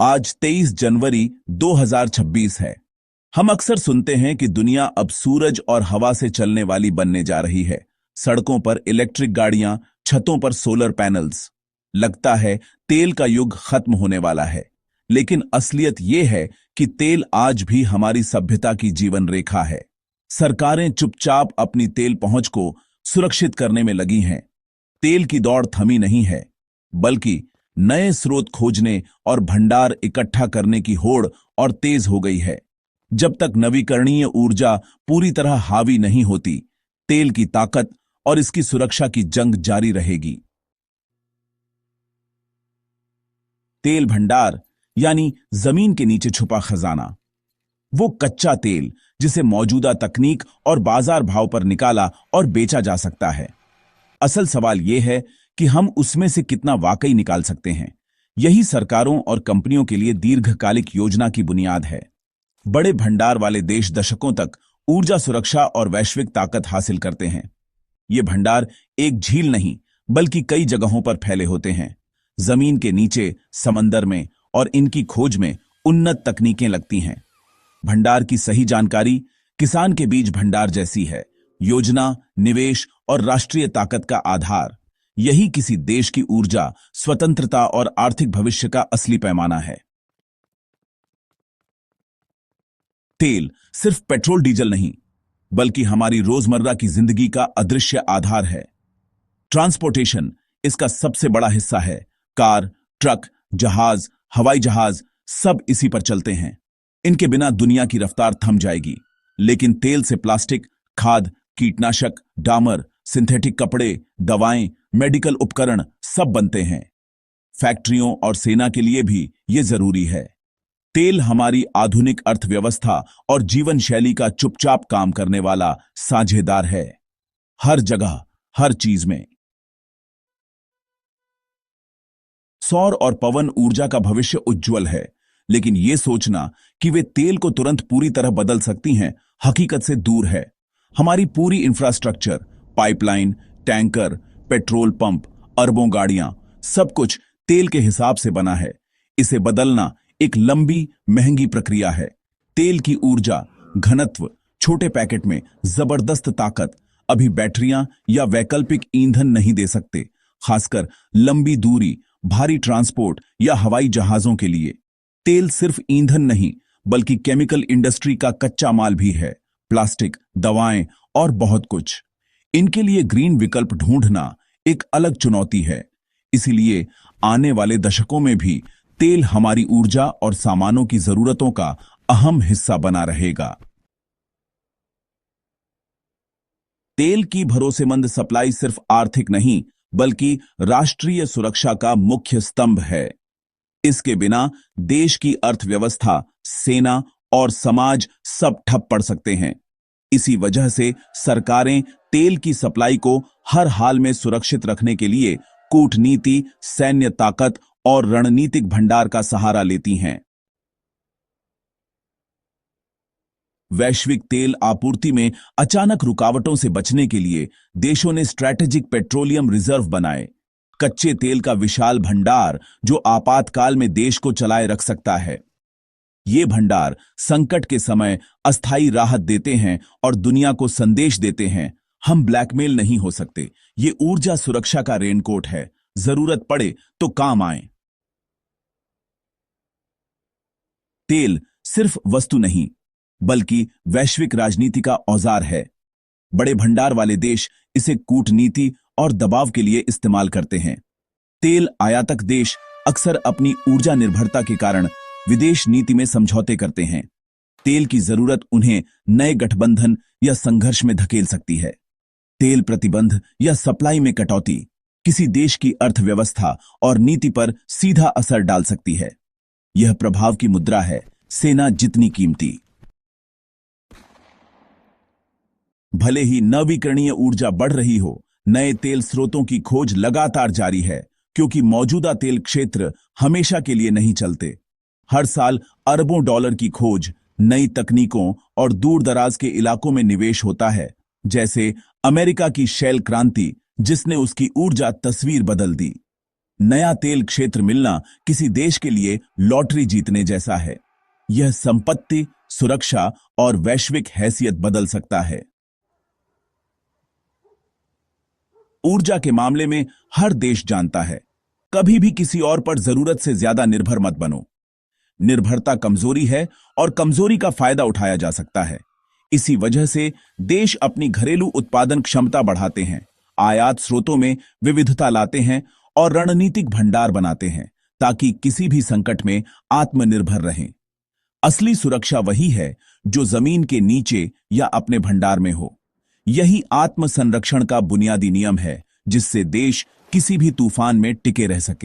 आज 23 जनवरी 2026 है। हम अक्सर सुनते हैं कि दुनिया अब सूरज और हवा से चलने वाली बनने जा रही है। सड़कों पर इलेक्ट्रिक गाड़ियां, छतों पर सोलर पैनल्स। लगता है तेल का युग खत्म होने वाला है, लेकिन असलियत यह है कि तेल आज भी हमारी सभ्यता की जीवन रेखा है। सरकारें चुपचाप अपनी तेल पहुंच को सुरक्षित करने में लगी हैं। तेल की दौड़ थमी नहीं है, बल्कि नए स्रोत खोजने और भंडार इकट्ठा करने की होड़ और तेज हो गई है। जब तक नवीकरणीय ऊर्जा पूरी तरह हावी नहीं होती, तेल की ताकत और इसकी सुरक्षा की जंग जारी रहेगी। तेल भंडार यानी जमीन के नीचे छुपा खजाना। वो कच्चा तेल जिसे मौजूदा तकनीक और बाजार भाव पर निकाला और बेचा जा सकता है। असल सवाल यह है कि हम उसमें से कितना वाकई निकाल सकते हैं। यही सरकारों और कंपनियों के लिए दीर्घकालिक योजना की बुनियाद है। बड़े भंडार वाले देश दशकों तक ऊर्जा सुरक्षा और वैश्विक ताकत हासिल करते हैं। ये भंडार एक झील नहीं, बल्कि कई जगहों पर फैले होते हैं। जमीन के नीचे, समंदर में और इनकी खोज में उन्नत तकनीकें लगती हैं। भंडार की सही जानकारी किसान के बीज भंडार जैसी है। योजना, निवेश और राष्ट्रीय ताकत का आधार। यही किसी देश की ऊर्जा, स्वतंत्रता और आर्थिक भविष्य का असली पैमाना है। तेल सिर्फ पेट्रोल डीजल नहीं, बल्कि हमारी रोजमर्रा की जिंदगी का अदृश्य आधार है। ट्रांसपोर्टेशन इसका सबसे बड़ा हिस्सा है। कार, ट्रक, जहाज, हवाई जहाज सब इसी पर चलते हैं। इनके बिना दुनिया की रफ्तार थम जाएगी। लेकिन तेल से प्लास्टिक, खाद, कीटनाशक, डामर, सिंथेटिक कपड़े, दवाएं, मेडिकल उपकरण सब बनते हैं। फैक्ट्रियों और सेना के लिए भी ये जरूरी है। तेल हमारी आधुनिक अर्थव्यवस्था और जीवन शैली का चुपचाप काम करने वाला साझेदार है। हर जगह, हर चीज में। सौर और पवन ऊर्जा का भविष्य उज्जवल है, लेकिन यह सोचना कि वे तेल को तुरंत पूरी तरह बदल सकती हैं, हकीकत से दूर है। हमारी पूरी infrastructure, pipeline, tanker, petrol pump, अरबों गाड़ियां, सब कुछ तेल के हिसाब से बना है। इसे बदलना एक लंबी, महंगी प्रक्रिया है। तेल की ऊर्जा, घनत्व, छोटे पैकेट में जबरदस्त ताकत अभी बैटरियां या वैकल्पिक ईंधन नहीं दे सकते, खासकर लंबी दूरी, भारी ट्रांसपोर्ट या हवाई जहाजों के लिए। तेल सिर्फ ईंधन नहीं, बल्कि केमिकल इंडस्ट्री का कच्चा माल भी है। प्लास्टिक, दवाएं और बहुत कुछ। इनके लिए ग्रीन विकल्प ढूंढना एक अलग चुनौती है। इसीलिए आने वाले दशकों में भी तेल हमारी ऊर्जा और सामानों की जरूरतों का अहम हिस्सा बना रहेगा। तेल की भरोसेमंद सप्लाई सिर्फ आर्थिक नहीं, बल्कि राष्ट्रीय सुरक्षा का मुख्य स्तंभ है। इसके बिना देश की अर्थव्यवस्था, सेना और समाज सब ठप पड़ सकते हैं। इसी वजह से सरकारें तेल की सप्लाई को हर हाल में सुरक्षित रखने के लिए कूटनीति, सैन्य ताकत और रणनीतिक भंडार का सहारा लेती हैं। वैश्विक तेल आपूर्ति में अचानक रुकावटों से बचने के लिए देशों ने स्ट्रैटेजिक पेट्रोलियम रिजर्व बनाए। कच्चे तेल का विशाल भंडार जो आपातकाल में देश को चलाए रख सकता है। ये भंडार संकट के समय अस्थायी राहत देते हैं और दुनिया को संदेश देते हैं, हम ब्लैकमेल नहीं हो सकते। ये ऊर्जा सुरक्षा का रेनकोट है, जरूरत पड़े तो काम आए। तेल सिर्फ वस्तु नहीं, बल्कि वैश्विक राजनीति का औजार है। बड़े भंडार वाले देश इसे कूटनीति और दबाव के लिए इस्तेमाल करते हैं। तेल आयातक देश अक्सर अपनी ऊर्जा निर्भरता के कारण विदेश नीति में समझौते करते हैं। तेल की जरूरत उन्हें नए गठबंधन या संघर्ष में धकेल सकती है। तेल प्रतिबंध या सप्लाई में कटौती किसी देश की अर्थव्यवस्था और नीति पर सीधा असर डाल सकती है। यह प्रभाव की मुद्रा है, सेना जितनी कीमती। भले ही नवीकरणीय ऊर्जा बढ़ रही हो, नए तेल स्रोतों की खोज लगातार जारी है, क्योंकि मौजूदा तेल क्षेत्र हमेशा के लिए नहीं चलते। हर साल अरबों डॉलर की खोज, नई तकनीकों और दूर दराज के इलाकों में निवेश होता है, जैसे अमेरिका की शैल क्रांति जिसने उसकी ऊर्जा तस्वीर बदल दी। नया तेल क्षेत्र मिलना किसी देश के लिए लॉटरी जीतने जैसा है। यह संपत्ति, सुरक्षा और वैश्विक हैसियत बदल सकता है। ऊर्जा के मामले में हर देश जानता है, कभी भी किसी और पर जरूरत से ज्यादा निर्भर मत बनो। निर्भरता कमजोरी है और कमजोरी का फायदा उठाया जा सकता है। इसी वजह से देश अपनी घरेलू उत्पादन क्षमता बढ़ाते हैं, आयात स्रोतों में विविधता लाते हैं और रणनीतिक भंडार बनाते हैं ताकि किसी भी संकट में आत्मनिर्भर रहें। असली सुरक्षा वही है जो जमीन के नीचे या अपने भंडार में हो। यही आत्म संरक्षण का बुनियादी नियम है जिससे देश किसी भी तूफान में टिके रह सके।